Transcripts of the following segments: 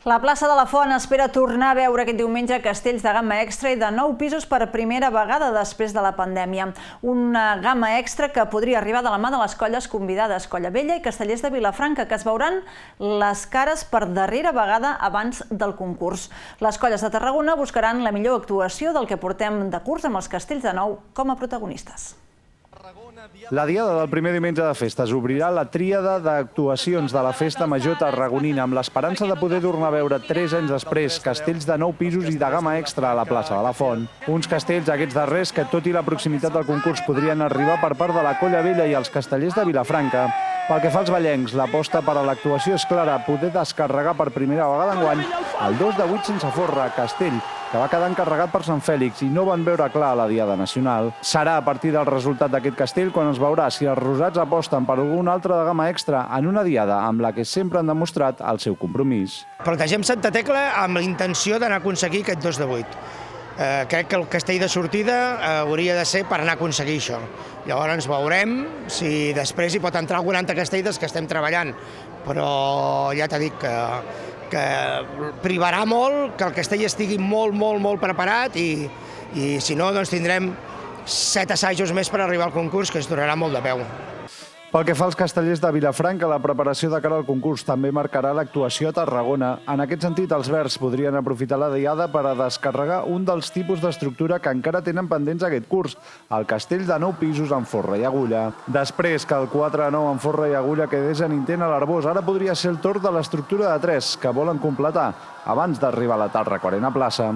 La plaça de la Font espera tornar a veure aquest diumenge castells de gamma extra i de 9 pisos per primera vegada després de la pandèmia. Una gamma extra que podria arribar de la mà de les colles convidades Colla Vella i Castellers de Vilafranca, que es veuran les cares per darrera vegada abans del concurs. Les colles de Tarragona buscaran la millor actuació del que portem de curs amb els castells de Nou com a protagonistes. La diada del primer diumenge de festes obrirà la tríada d'actuacions de la Festa Major Tarragonina amb l'esperança de poder tornar a veure 3 anys després castells de 9 pisos i de gamma extra a la plaça de la Font. Uns castells, aquests darrers, que tot i la proximitat del concurs podrien arribar per part de la Colla Vella i els Castellers de Vilafranca. Pel que fa als ballencs, l'aposta per a l'actuació és clara, poder descarregar per primera vegada enguany el 2 de 8 sense forra, castell, que va quedar encarregat per Sant Fèlix i no van veure clar a la Diada Nacional. Serà a partir del resultat d'aquest castell quan es veurà si els rosats aposten per algun altre de gamma extra en una Diada amb la que sempre han demostrat el seu compromís. Plantegem Santa Tecla amb la intenció d'anar a aconseguir aquest 2 de 8. Crec que el castell de sortida hauria de ser per anar a aconseguir això. Llavors veurem si després hi pot entrar algun altre castell dels que estem treballant, però ja t'he dit que privarà molt que el castell estigui molt preparat i si no doncs tindrem 7 assajos més per arribar al concurs, que es donarà molt de peu. Pel que fa als castellers de Vilafranca, la preparació de cara al concurs també marcarà l'actuació a Tarragona. En aquest sentit, els verds podrien aprofitar la diada per a descarregar un dels tipus d'estructura que encara tenen pendents aquest curs, el castell de 9 pisos amb forra i agulla. Després que el 4 de 9 amb forra i agulla quedés en intent a l'Arbós, ara podria ser el torn de l'estructura de 3, que volen completar abans d'arribar a la Tarraco-Arena Plaça.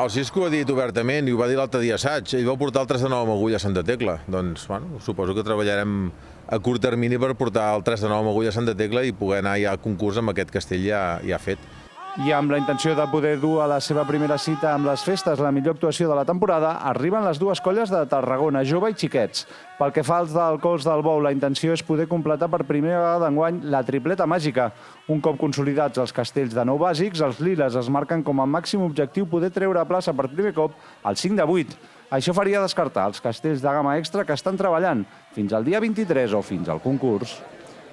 El Cisco ho ha dit obertament i ho va dir l'altre dia assaig. Ell va portar el 3 de 9 amb agulla a Santa Tecla. Doncs, suposo que treballarem a curt termini per portar el 3 de 9 amb agulla a Santa Tecla i poder anar ja al concurs amb aquest castell ja fet. I amb la intenció de poder dur a la seva primera cita amb les festes la millor actuació de la temporada, arriben les dues colles de Tarragona, Jove i Xiquets. Pel que fa als del Cols del Bou, la intenció és poder completar per primera vegada d'enguany la tripleta màgica. Un cop consolidats els castells de 9 bàsics, els liles es marquen com a màxim objectiu poder treure a plaça per primer cop el 5 de 8. Això faria descartar els castells de gamma extra que estan treballant fins al dia 23 o fins al concurs.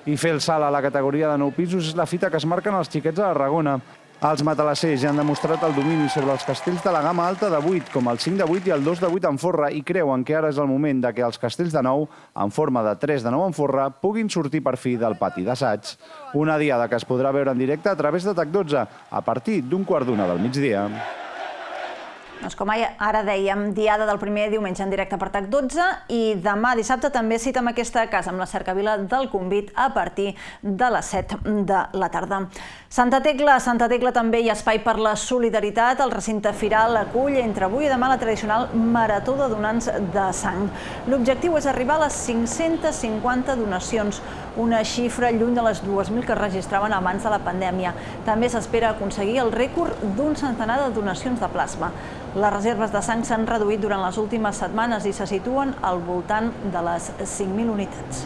I fer el salt a la categoria de 9 pisos és la fita que es marquen els xiquets a Tarragona. Els matalassers ja han demostrat el domini sobre els castells de la gamma alta de 8, com el 5 de 8 i el 2 de 8 en forra, i creuen que ara és el moment de que els castells de 9, en forma de 3 de 9 en forra, puguin sortir per fi del pati d'assaig. Una diada que es podrà veure en directe a través de TAC12, a partir d'1:15 del migdia. Doncs com ara dèiem, diada del primer diumenge en directe per TAC12 i demà dissabte també cita amb aquesta casa, amb la cercavila del Convit a partir de les 7 de la tarda. Santa Tecla també hi ha espai per la solidaritat. El recinte firal acull entre avui i demà la tradicional Marató de Donants de Sang. L'objectiu és arribar a les 550 donacions, una xifra lluny de les 2.000 que es registraven abans de la pandèmia. També s'espera aconseguir el rècord d'un centenar de donacions de plasma. Les reserves de sang s'han reduït durant les últimes setmanes i se situen al voltant de les 5.000 unitats.